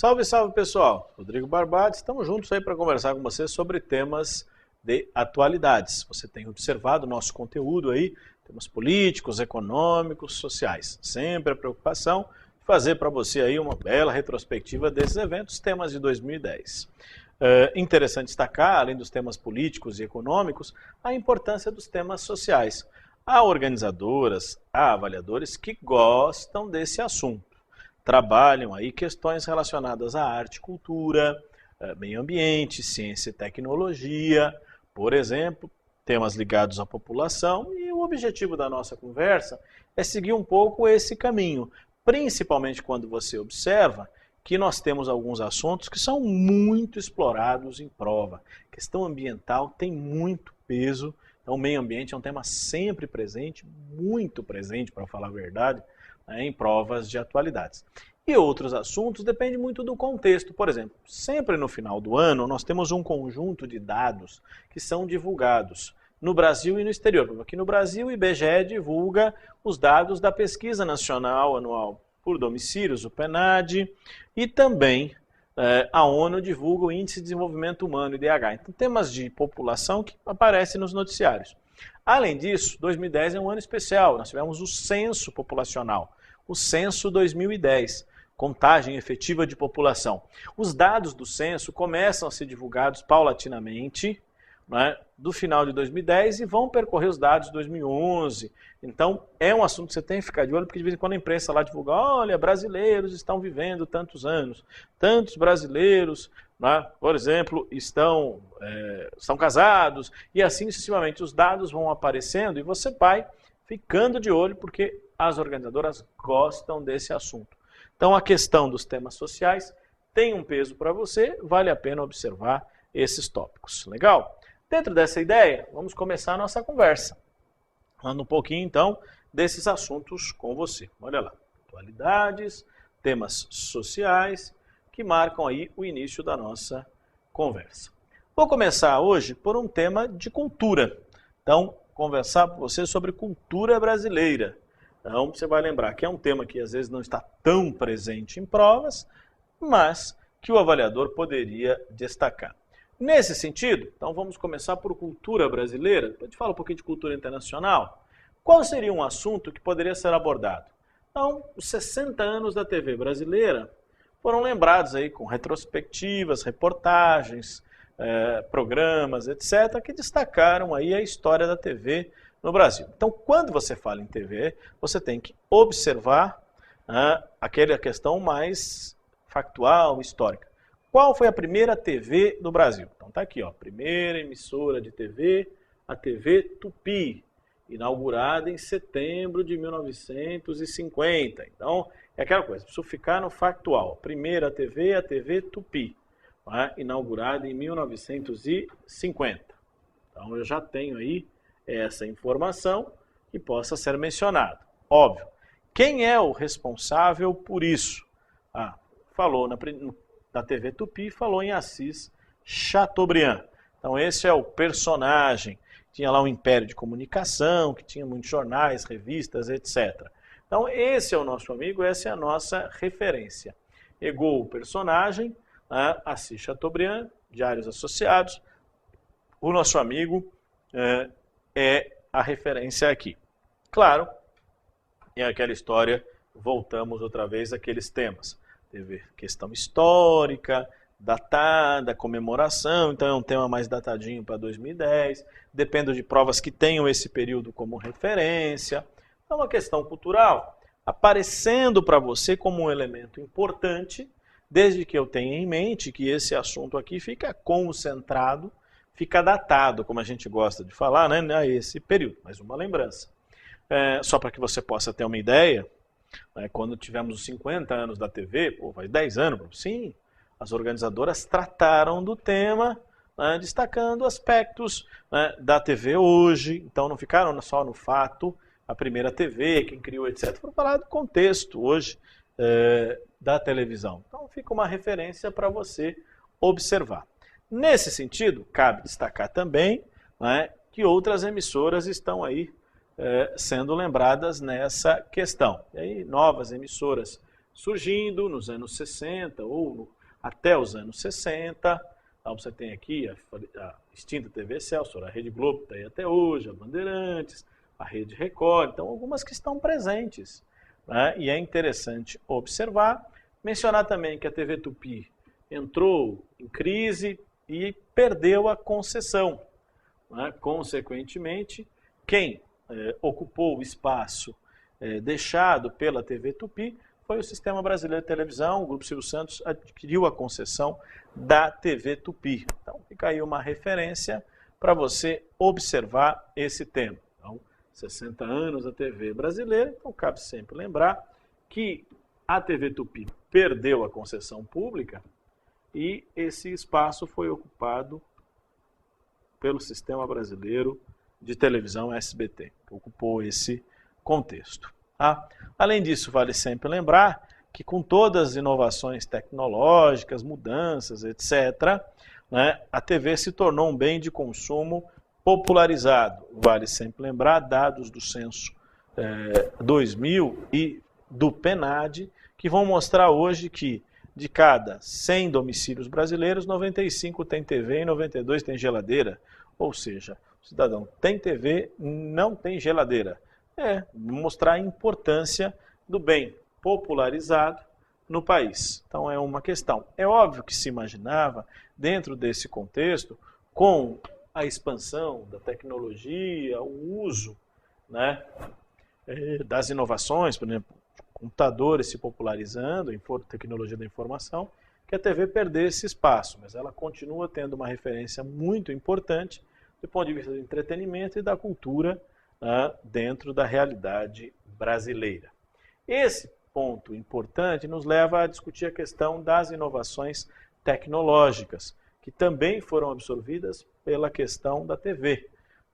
Salve, salve pessoal! Rodrigo Barbati, estamos juntos aí para conversar com você sobre temas de atualidades. Você tem observado o nosso conteúdo aí, temas políticos, econômicos, sociais. Sempre a preocupação de fazer para você aí uma bela retrospectiva desses eventos, temas de 2010. Interessante destacar, além dos temas políticos e econômicos, a importância dos temas sociais. Há organizadoras, há avaliadores que gostam desse assunto. Trabalham aí questões relacionadas à arte, cultura, meio ambiente, ciência e tecnologia, por exemplo, temas ligados à população, e o objetivo da nossa conversa é seguir um pouco esse caminho, principalmente quando você observa que nós temos alguns assuntos que são muito explorados em prova. A questão ambiental tem muito peso, então o meio ambiente é um tema sempre presente, muito presente, para falar a verdade, em provas de atualidades. E outros assuntos dependem muito do contexto. Por exemplo, sempre no final do ano nós temos um conjunto de dados que são divulgados no Brasil e no exterior. Aqui no Brasil, o IBGE divulga os dados da Pesquisa Nacional Anual por Domicílios, o PNAD, e também a ONU divulga o Índice de Desenvolvimento Humano, IDH. Então, temas de população que aparecem nos noticiários. Além disso, 2010 é um ano especial. Nós tivemos o censo populacional, o censo 2010, contagem efetiva de população. Os dados do censo começam a ser divulgados paulatinamente, né, do final de 2010 e vão percorrer os dados de 2011. Então, é um assunto que você tem que ficar de olho, porque de vez em quando a imprensa lá divulga, olha, brasileiros estão vivendo tantos anos, tantos brasileiros, né, por exemplo, estão casados, e assim sucessivamente. Os dados vão aparecendo e você vai ficando de olho, porque as organizadoras gostam desse assunto. Então, a questão dos temas sociais tem um peso para você, vale a pena observar esses tópicos. Legal? Dentro dessa ideia, vamos começar a nossa conversa. Falando um pouquinho, então, desses assuntos com você. Olha lá, atualidades, temas sociais, que marcam aí o início da nossa conversa. Vou começar hoje por um tema de cultura. Então, conversar com você sobre cultura brasileira. Então, você vai lembrar que é um tema que às vezes não está tão presente em provas, mas que o avaliador poderia destacar. Nesse sentido, então vamos começar por cultura brasileira. A gente fala um pouquinho de cultura internacional. Qual seria um assunto que poderia ser abordado? Então, os 60 anos da TV brasileira foram lembrados aí com retrospectivas, reportagens, programas, etc., que destacaram aí a história da TV no Brasil. Então, quando você fala em TV, você tem que observar aquela questão mais factual, histórica. Qual foi a primeira TV do Brasil? Então tá aqui, ó, primeira emissora de TV, a TV Tupi, inaugurada em setembro de 1950. Então, é aquela coisa, preciso ficar no factual. Primeira TV, a TV Tupi, inaugurada em 1950. Então, eu já tenho aí essa informação que possa ser mencionada. Óbvio, quem é o responsável por isso? Falou na TV Tupi, falou em Assis Chateaubriand. Então esse é o personagem. Tinha lá um império de comunicação, que tinha muitos jornais, revistas, etc. Então esse é o nosso amigo, essa é a nossa referência. Pegou o personagem, Assis Chateaubriand, Diários Associados, o nosso amigo é a referência aqui. Claro, é aquela história, voltamos outra vez àqueles temas. Teve questão histórica, datada, comemoração, então é um tema mais datadinho para 2010, depende de provas que tenham esse período como referência. É uma questão cultural, aparecendo para você como um elemento importante, desde que eu tenha em mente que esse assunto aqui fica concentrado, fica datado, como a gente gosta de falar, né, a esse período, mas uma lembrança. Só para que você possa ter uma ideia, quando tivemos os 50 anos da TV, faz 10 anos, sim, as organizadoras trataram do tema, destacando aspectos da TV hoje, então não ficaram só no fato, a primeira TV, quem criou, etc. Foram falar do contexto hoje da televisão. Então fica uma referência para você observar. Nesse sentido, cabe destacar também que outras emissoras estão aí sendo lembradas nessa questão. E aí, novas emissoras surgindo nos anos 60 ou até os anos 60. Então você tem aqui a extinta TV Excelsior, a Rede Globo está aí até hoje, a Bandeirantes, a Rede Record, então algumas que estão presentes, né? E é interessante observar, mencionar também que a TV Tupi entrou em crise e perdeu a concessão, né? Consequentemente, quem ocupou o espaço deixado pela TV Tupi foi o Sistema Brasileiro de Televisão. O Grupo Silvio Santos adquiriu a concessão da TV Tupi. Então fica aí uma referência para você observar esse tema. Então, 60 anos da TV brasileira, então cabe sempre lembrar que a TV Tupi perdeu a concessão pública e esse espaço foi ocupado pelo Sistema Brasileiro de Televisão, SBT, que ocupou esse contexto. Tá? Além disso, vale sempre lembrar que com todas as inovações tecnológicas, mudanças, etc., né, a TV se tornou um bem de consumo popularizado. Vale sempre lembrar dados do censo 2000 e do PNAD, que vão mostrar hoje que de cada 100 domicílios brasileiros, 95 tem TV e 92 tem geladeira. Ou seja, o cidadão tem TV, não tem geladeira. Mostrar a importância do bem popularizado no país. Então é uma questão. É óbvio que se imaginava, dentro desse contexto, com a expansão da tecnologia, o uso, né, das inovações, por exemplo, computadores se popularizando, tecnologia da informação, que a TV perdesse espaço, mas ela continua tendo uma referência muito importante do ponto de vista do entretenimento e da cultura dentro da realidade brasileira. Esse ponto importante nos leva a discutir a questão das inovações tecnológicas, que também foram absorvidas pela questão da TV.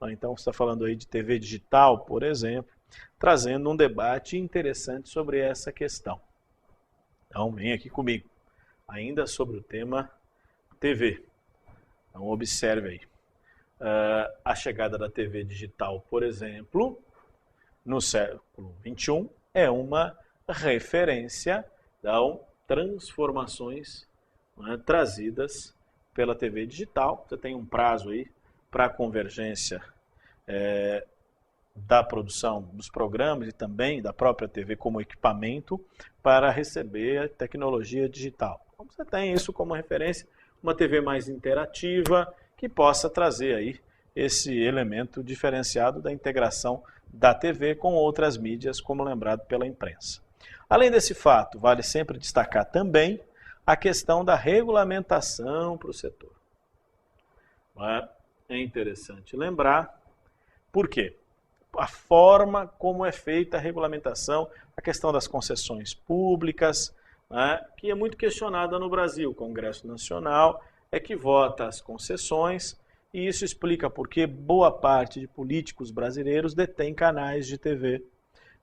Então, você está falando aí de TV digital, por exemplo, trazendo um debate interessante sobre essa questão. Então, vem aqui comigo, ainda sobre o tema TV. Então, observe aí. A chegada da TV digital, por exemplo, no século XXI, é uma referência a transformações, né, trazidas pela TV digital. Você tem um prazo aí para a convergência da produção dos programas e também da própria TV como equipamento para receber a tecnologia digital. Então você tem isso como referência, uma TV mais interativa que possa trazer aí esse elemento diferenciado da integração da TV com outras mídias, como lembrado pela imprensa. Além desse fato, vale sempre destacar também a questão da regulamentação para o setor. É interessante lembrar, por quê? A forma como é feita a regulamentação, a questão das concessões públicas, né, que é muito questionada no Brasil. O Congresso Nacional é que vota as concessões, e isso explica por que boa parte de políticos brasileiros detém canais de TV.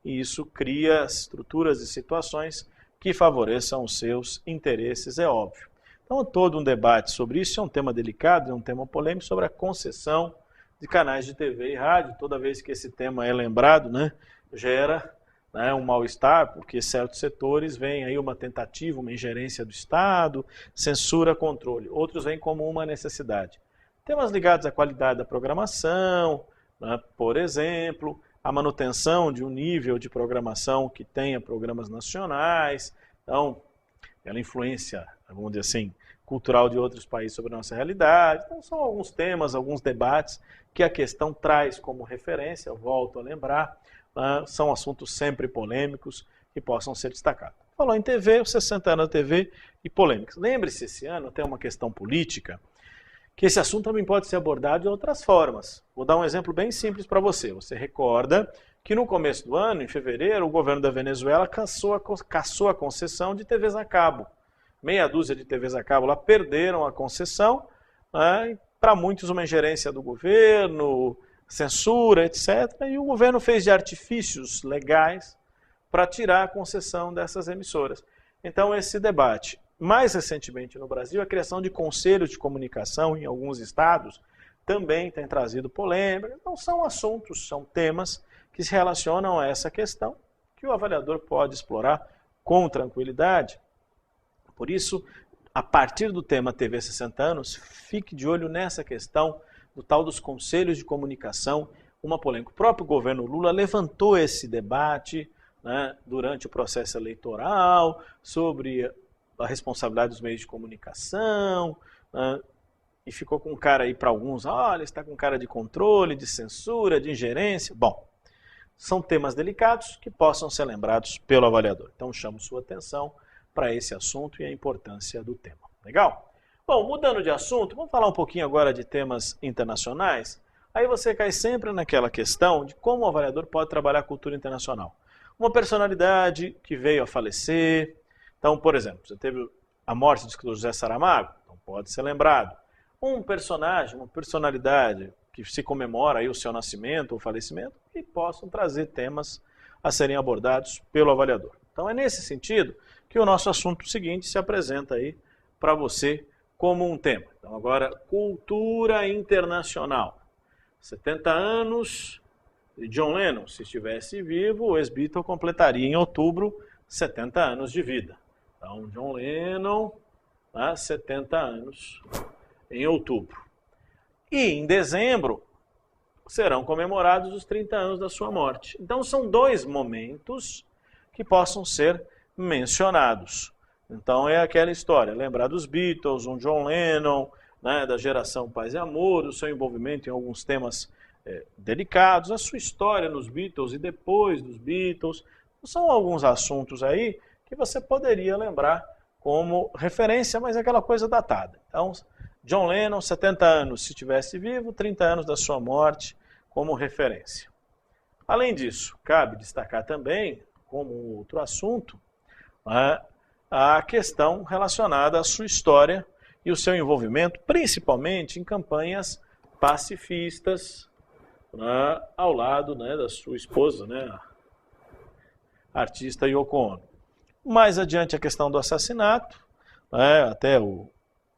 E isso cria estruturas e situações que favoreçam os seus interesses, é óbvio. Então, todo um debate sobre isso é um tema delicado, é um tema polêmico sobre a concessão de canais de TV e rádio. Toda vez que esse tema é lembrado, né, gera, né, um mal-estar, porque certos setores veem aí uma tentativa, uma ingerência do Estado, censura, controle. Outros veem como uma necessidade. Temas ligados à qualidade da programação, né, por exemplo, a manutenção de um nível de programação que tenha programas nacionais, então, ela influência, vamos dizer assim, cultural de outros países sobre a nossa realidade. Então, são alguns temas, alguns debates que a questão traz como referência, eu volto a lembrar, são assuntos sempre polêmicos que possam ser destacados. Falou em TV, os 60 anos da TV e polêmicas. Lembre-se, esse ano tem uma questão política, que esse assunto também pode ser abordado de outras formas. Vou dar um exemplo bem simples para você. Você recorda que no começo do ano, em fevereiro, o governo da Venezuela cassou a concessão de TVs a cabo. Meia dúzia de TVs a cabo lá perderam a concessão, né, para muitos uma ingerência do governo, censura, etc. E o governo fez de artifícios legais para tirar a concessão dessas emissoras. Então esse debate, mais recentemente no Brasil, a criação de conselhos de comunicação em alguns estados também tem trazido polêmica. Então são assuntos, são temas que se relacionam a essa questão que o avaliador pode explorar com tranquilidade. Por isso, a partir do tema TV 60 anos, fique de olho nessa questão do tal dos conselhos de comunicação, uma polêmica. O próprio governo Lula levantou esse debate, né, durante o processo eleitoral, sobre a responsabilidade dos meios de comunicação, né, e ficou com cara aí para alguns, olha, está com cara de controle, de censura, de ingerência. Bom, são temas delicados que possam ser lembrados pelo avaliador. Então, chamo sua atenção para esse assunto e a importância do tema. Legal? Bom, mudando de assunto, vamos falar um pouquinho agora de temas internacionais. Aí você cai sempre naquela questão de como o avaliador pode trabalhar a cultura internacional. Uma personalidade que veio a falecer. Então, por exemplo, você teve a morte do escritor José Saramago, então pode ser lembrado. Um personagem, uma personalidade que se comemora aí o seu nascimento ou falecimento e possam trazer temas a serem abordados pelo avaliador. Então é nesse sentido que o nosso assunto seguinte se apresenta aí para você como um tema. Então agora, cultura internacional. 70 anos de John Lennon, se estivesse vivo, o ex-Beatle completaria em outubro 70 anos de vida. Então John Lennon, 70 anos em outubro. E em dezembro serão comemorados os 30 anos da sua morte. Então são dois momentos que possam ser mencionados. Então é aquela história, lembrar dos Beatles, um John Lennon, né, da geração Paz e Amor, o seu envolvimento em alguns temas delicados, a sua história nos Beatles e depois dos Beatles. São alguns assuntos aí que você poderia lembrar como referência, mas é aquela coisa datada. Então, John Lennon, 70 anos, se estivesse vivo, 30 anos da sua morte como referência. Além disso, cabe destacar também, como outro assunto, a questão relacionada à sua história e o seu envolvimento, principalmente em campanhas pacifistas, ao lado, né, da sua esposa, né, a artista Yoko Ono. Mais adiante a questão do assassinato, até o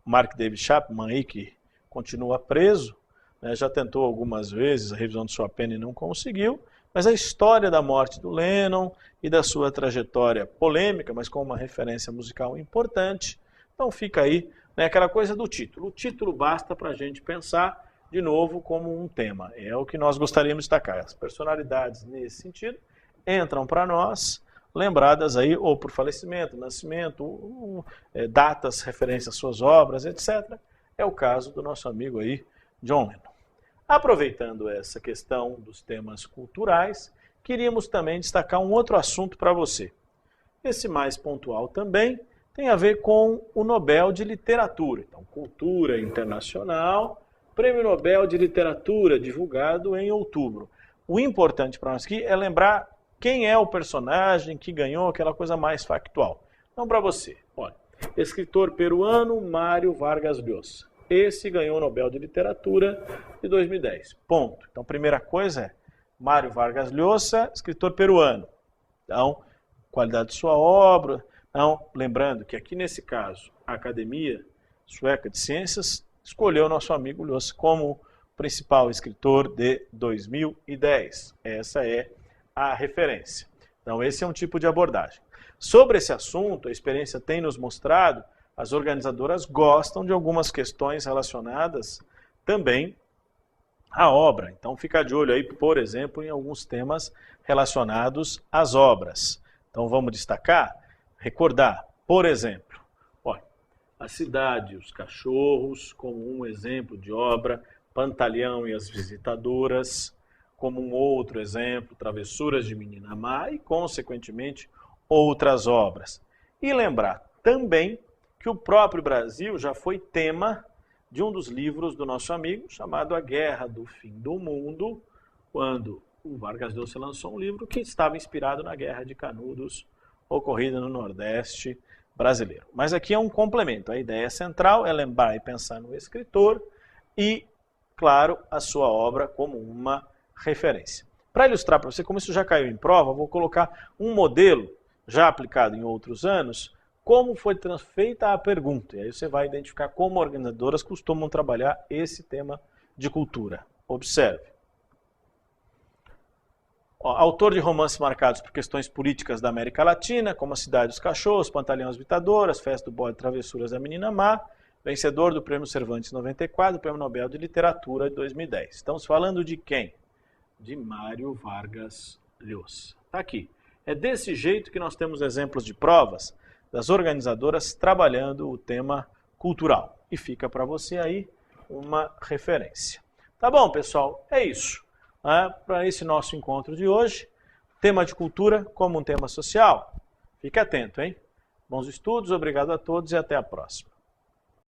Mark David Chapman, aí, que continua preso, né, já tentou algumas vezes a revisão de sua pena e não conseguiu, mas a história da morte do Lennon e da sua trajetória polêmica, mas com uma referência musical importante. Então fica aí, né, aquela coisa do título. O título basta para a gente pensar de novo como um tema. É o que nós gostaríamos de destacar. As personalidades nesse sentido entram para nós, lembradas aí ou por falecimento, nascimento, datas, referências às suas obras, etc. É o caso do nosso amigo aí, John Lennon. Aproveitando essa questão dos temas culturais, queríamos também destacar um outro assunto para você. Esse mais pontual também tem a ver com o Nobel de Literatura. Então, cultura internacional, Prêmio Nobel de Literatura, divulgado em outubro. O importante para nós aqui é lembrar quem é o personagem que ganhou, aquela coisa mais factual. Então, para você, olha, escritor peruano Mário Vargas Llosa. Esse ganhou o Nobel de Literatura de 2010. Ponto. Então, a primeira coisa é Mário Vargas Llosa, escritor peruano. Então, qualidade de sua obra. Então, lembrando que aqui nesse caso, a Academia Sueca de Ciências escolheu nosso amigo Llosa como principal escritor de 2010. Essa é a referência. Então, esse é um tipo de abordagem. Sobre esse assunto, a experiência tem nos mostrado, as organizadoras gostam de algumas questões relacionadas também à obra. Então, fica de olho aí, por exemplo, em alguns temas relacionados às obras. Então, vamos destacar, recordar, por exemplo, olha, a cidade e os cachorros, como um exemplo de obra, Pantaleão e as Visitadoras, como um outro exemplo, Travessuras de Menina Má e, consequentemente, outras obras. E lembrar também que o próprio Brasil já foi tema de um dos livros do nosso amigo, chamado A Guerra do Fim do Mundo, quando o Vargas Llosa lançou um livro que estava inspirado na Guerra de Canudos, ocorrida no Nordeste brasileiro. Mas aqui é um complemento. A ideia central é lembrar e pensar no escritor e, claro, a sua obra como uma referência. Para ilustrar para você como isso já caiu em prova, vou colocar um modelo já aplicado em outros anos, como foi feita a pergunta. E aí você vai identificar como organizadoras costumam trabalhar esse tema de cultura. Observe. Autor de romances marcados por questões políticas da América Latina, como A Cidade dos Cachorros, Pantaleão Vitadoras, Festa do Bode, Travessuras da Menina Má, vencedor do Prêmio Cervantes 94, do Prêmio Nobel de Literatura de 2010. Estamos falando de quem? De Mário Vargas Llosa. Está aqui. É desse jeito que nós temos exemplos de provas das organizadoras trabalhando o tema cultural. E fica para você aí uma referência. Tá bom, pessoal? É isso. Para esse nosso encontro de hoje, tema de cultura como um tema social. Fique atento, hein? Bons estudos, obrigado a todos e até a próxima.